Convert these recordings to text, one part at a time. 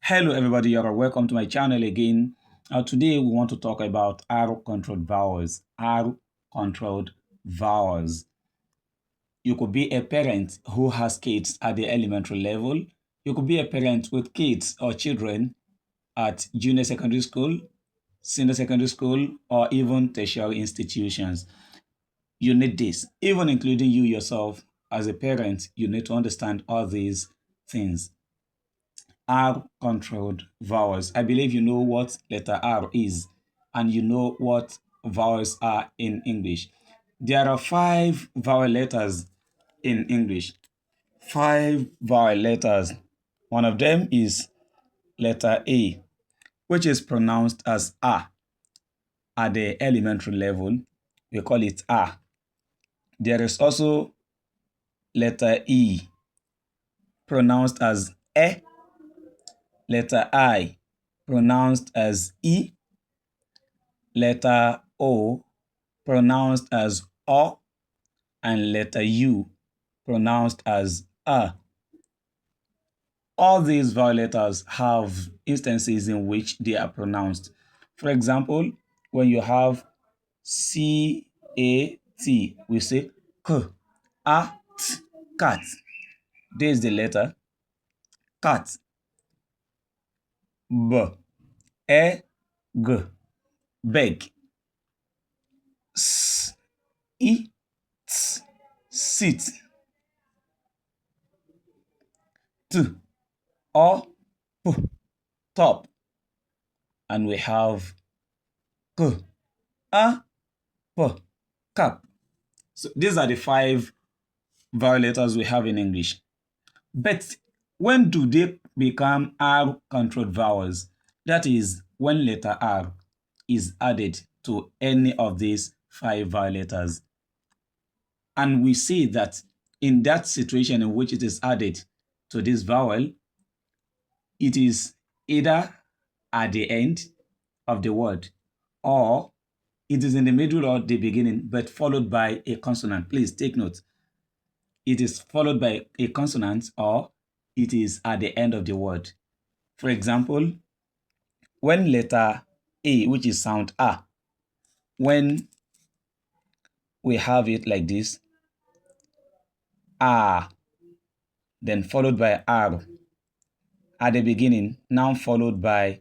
Hello everybody, you're welcome to my channel again. Today we want to talk about R-controlled vowels. R-controlled vowels. You could be a parent who has kids at the elementary level. You could be a parent with kids or children at junior secondary school, senior secondary school, or even tertiary institutions. You need this, even including you yourself as a parent, you need to understand all these things. R-controlled vowels. I believe you know what letter R is and you know what vowels are in English. There are five vowel letters in English. Five vowel letters. One of them is letter A, which is pronounced as A at the elementary level. We call it A. There is also letter E, pronounced as E. Letter I, pronounced as E. Letter O, pronounced as O, and letter U, pronounced as A. All these vowel letters have instances in which they are pronounced. For example, when you have C-A-T, we say K-A-T, cat. This is the letter cat. B-E-G, beg. S-I-T, sit. T-O-P, top. And we have K-A-P, cap. So these are the five vowel letters we have in English. But when do they become R-controlled vowels? That is when letter R is added to any of these five vowel letters. And we see that in that situation in which it is added to this vowel, it is either at the end of the word or it is in the middle or the beginning, but followed by a consonant. Please take note. It is followed by a consonant or it is at the end of the word. For example, when letter A, which is sound A, when we have it like this, A, then followed by R at the beginning, now followed by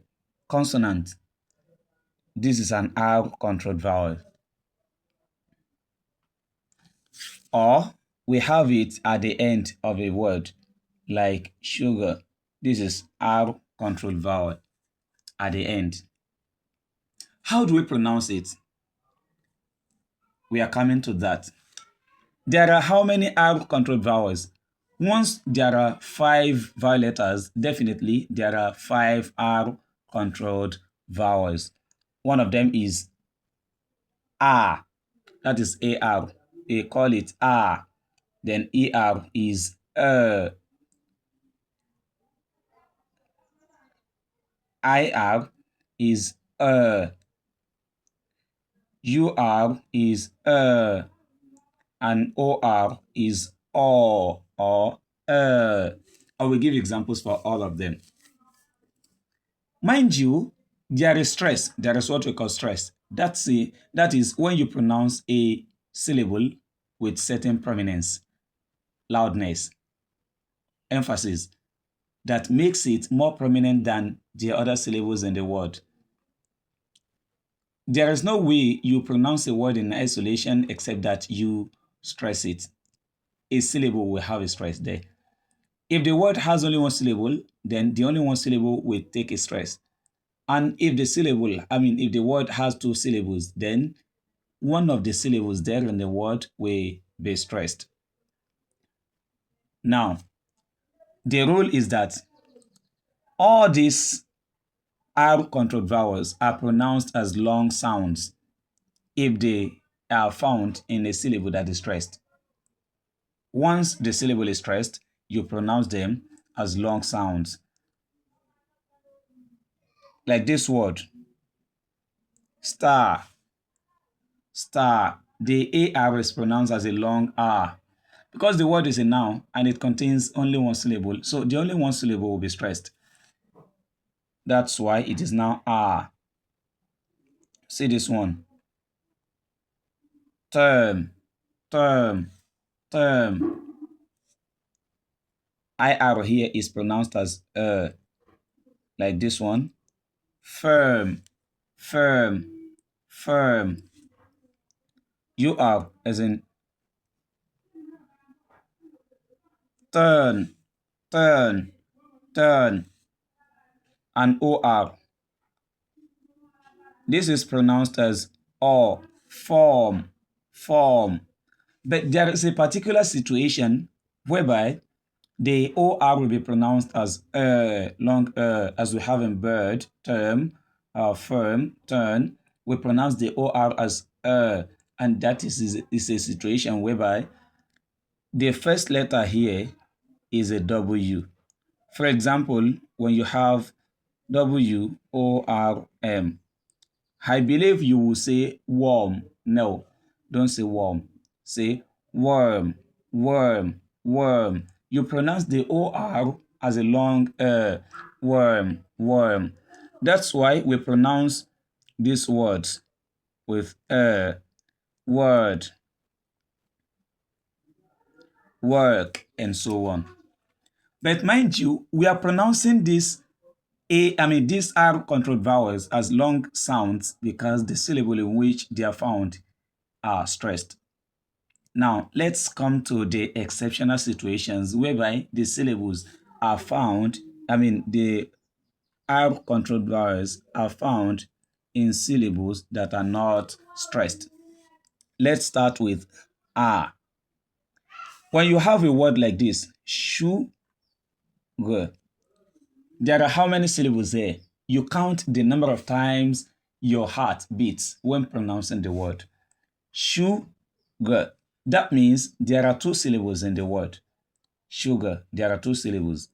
consonant. This is an R-controlled vowel. Or we have it at the end of a word, like sugar. This is R-controlled vowel at the end. How do we pronounce it? We are coming to that. There are how many R-controlled vowels? Once there are five vowel letters, definitely there are five R-controlled vowels. One of them is R. That is AR. They call it R. Then ER is IR is UR is and OR is or I will give examples for all of them. Mind you, there is stress. There is what we call stress. That is when you pronounce a syllable with certain prominence, loudness, emphasis that makes it more prominent than the other syllables in the word. There is no way you pronounce a word in isolation except that you stress it. A syllable will have a stress there. If the word has only one syllable, then the only one syllable will take a stress. And if the word has two syllables, then one of the syllables there in the word will be stressed. Now, the rule is that all these R-controlled vowels are pronounced as long sounds if they are found in a syllable that is stressed. Once the syllable is stressed, you pronounce them as long sounds. Like this word, star, star. The AR is pronounced as a long R because the word is a noun and it contains only one syllable. So the only one syllable will be stressed. That's why it is now R. See this one. Term, term, term. IR here is pronounced as like this one. Firm, firm, firm. UR as in turn, turn, turn. And OR. This is pronounced as or, form, form. But there is a particular situation whereby the OR will be pronounced as long as we have in bird, term, firm, turn. We pronounce the OR as and that is a situation whereby the first letter here is a W. For example, when you have WORM, I believe you will say worm. No, don't say worm. Say worm, worm, worm. You pronounce the OR as a long worm, worm. That's why we pronounce these words with word, work, and so on. But mind you, we are pronouncing these these R controlled vowels as long sounds because the syllable in which they are found are stressed. Now, let's come to the exceptional situations whereby the syllables are found, the R controlled vowels are found in syllables that are not stressed. Let's start with R. When you have a word like this, sugar, there are how many syllables there? You count the number of times your heart beats when pronouncing the word. Sugar. That means there are 2 syllables in the word. Sugar. There are 2 syllables.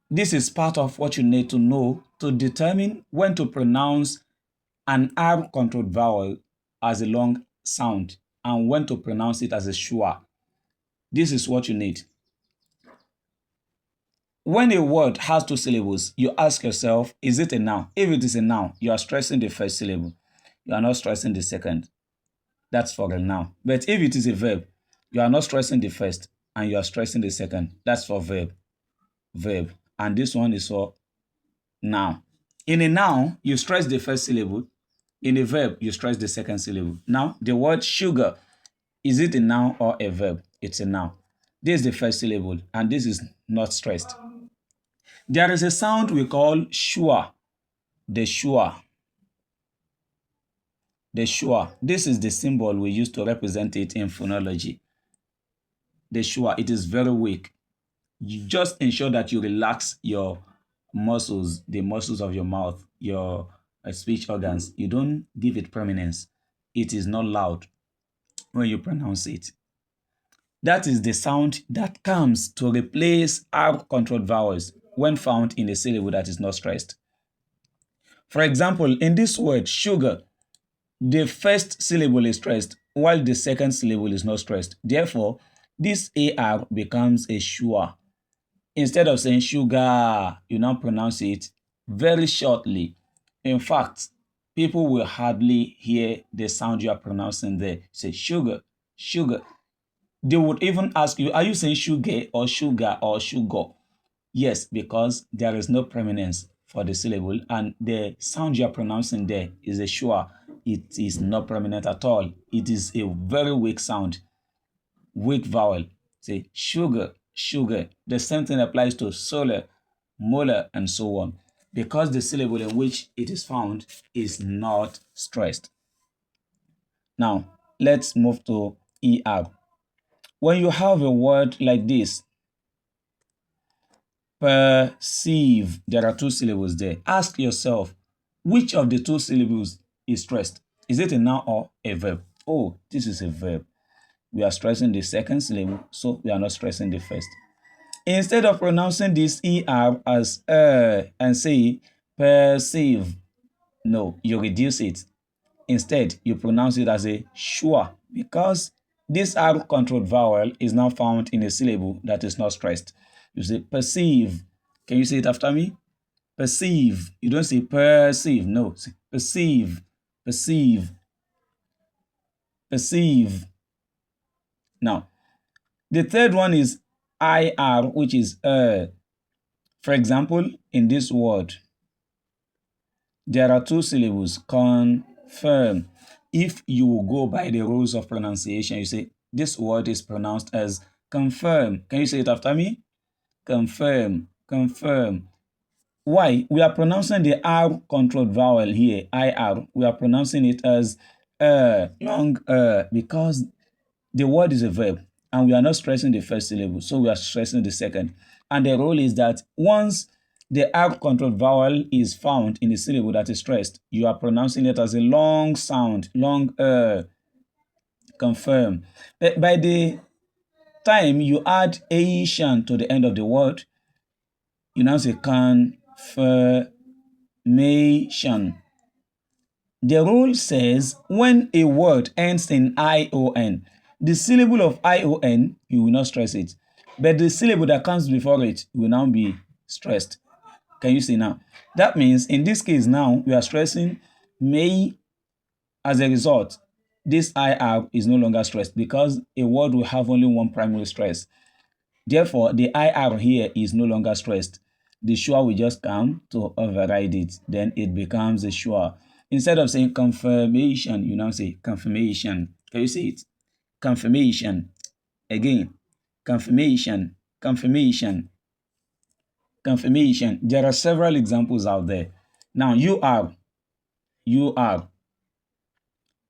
This is part of what you need to know to determine when to pronounce an R-controlled vowel as a long sound and when to pronounce it as a schwa. This is what you need. When a word has 2 syllables, you ask yourself, is it a noun? If it is a noun, you are stressing the first syllable. You are not stressing the second. That's for a noun. But if it is a verb, you are not stressing the first and you are stressing the second. That's for verb. Verb. And this one is for noun. In a noun, you stress the first syllable. In a verb, you stress the second syllable. Now, the word sugar, is it a noun or a verb? It's a noun. This is the first syllable and this is not stressed. There is a sound we call schwa. The schwa. The schwa. This is the symbol we use to represent it in phonology. The schwa. It is very weak. You just ensure that you relax your muscles, the muscles of your mouth, your speech organs. You don't give it prominence. It is not loud when you pronounce it. That is the sound that comes to replace R-controlled vowels when found in a syllable that is not stressed. For example, in this word, sugar, the first syllable is stressed while the second syllable is not stressed. Therefore, this AR becomes a schwa. Instead of saying sugar, you now pronounce it very shortly. In fact, people will hardly hear the sound you are pronouncing there. Say sugar, sugar. They would even ask you, are you saying sugar or sugar or sugar? Yes, because there is no prominence for the syllable and the sound you are pronouncing there is a schwa. It is not prominent at all. It is a very weak sound, weak vowel. Say sugar, sugar. The same thing applies to solar, molar, and so on, because the syllable in which it is found is not stressed. Now, let's move to ER. When you have a word like this, perceive, there are 2 syllables there. Ask yourself, which of the 2 syllables is stressed? Is it a noun or a verb? Oh, this is a verb. We are stressing the second syllable, so we are not stressing the first. Instead of pronouncing this ER as and say perceive, no, you reduce it. Instead, you pronounce it as a schwa because this R controlled vowel is now found in a syllable that is not stressed. You say perceive. Can you say it after me? Perceive. You don't say perceive. No. Say perceive. Perceive. Perceive. Now, the third one is IR, which is For example, in this word, there are two syllables, confirm. If you go by the rules of pronunciation, you say this word is pronounced as confirm. Can you say it after me? Confirm, confirm. Why? We are pronouncing the R controlled vowel here, IR. We are pronouncing it as long because the word is a verb and we are not stressing the first syllable, so we are stressing the second. And the rule is that once the R controlled vowel is found in the syllable that is stressed, you are pronouncing it as a long sound, long confirm. But by the time you add Asian to the end of the word, you now say confirmation. The rule says when a word ends in ION, the syllable of ION, you will not stress it. But the syllable that comes before it will now be stressed. Can you see now? That means in this case now, we are stressing may. As a result, this IR is no longer stressed because a word will have only one primary stress. Therefore, the IR here is no longer stressed. The sure will just come to override it. Then it becomes a sure. Instead of saying confirmation, you now say confirmation. Can you see it? Confirmation. Again, confirmation, confirmation, confirmation. There are several examples out there. Now, you are.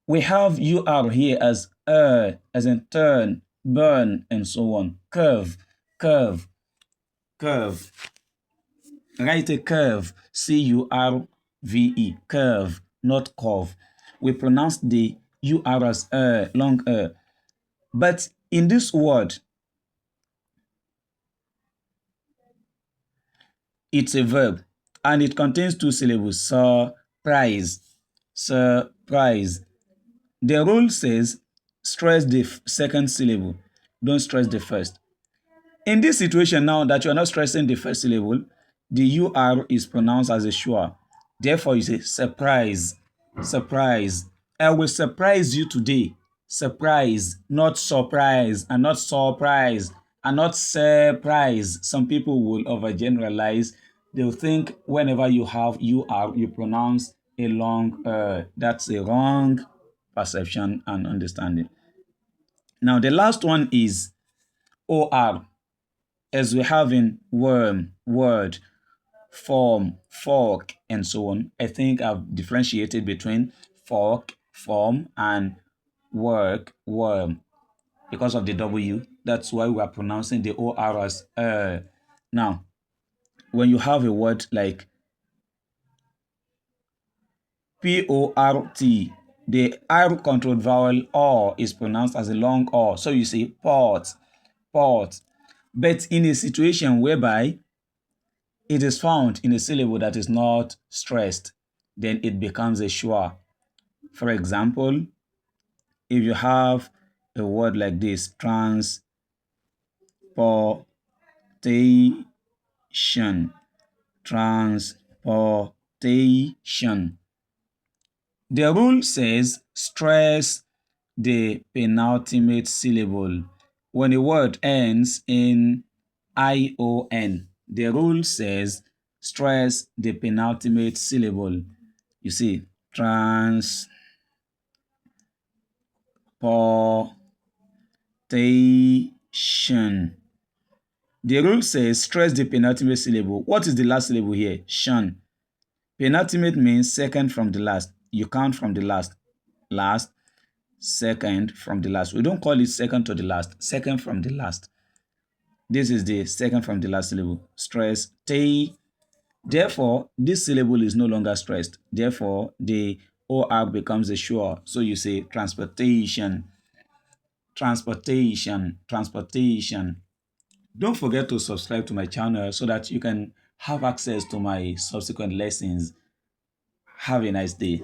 We have UR here as in turn, burn, and so on. Curve, curve, curve. Write a curve, CURVE, curve, not curve. We pronounce the UR as long But in this word, it's a verb and it contains two syllables, surprise, surprise. The rule says stress the second syllable, don't stress the first. In this situation now that you are not stressing the first syllable, the UR is pronounced as a sure. Therefore, you say surprise, surprise. I will surprise you today. Surprise, not surprise, and not surprise, and not surprise. Some people will overgeneralize. They'll think whenever you have UR, you pronounce a long That's a wrong perception and understanding. Now, the last one is OR, as we have in worm, word, form, fork, and so on. I think I've differentiated between fork, form, and work, worm, because of the W. That's why we are pronouncing the OR as Now, when you have a word like PORT, the R controlled vowel OR is pronounced as a long OR. So you say port, port. But in a situation whereby it is found in a syllable that is not stressed, then it becomes a sure. For example, if you have a word like this, transportation, transportation. The rule says stress the penultimate syllable. When a word ends in ION, the rule says stress the penultimate syllable. You see, transportation. The rule says stress the penultimate syllable. What is the last syllable here? Shan. Penultimate means second from the last. You count from the last. Last, second from the last. We don't call it second to the last. Second from the last. This is the second from the last syllable. Stress, te. Therefore, this syllable is no longer stressed. Therefore, the OR becomes a sure. So you say transportation, transportation, transportation. Don't forget to subscribe to my channel so that you can have access to my subsequent lessons. Have a nice day.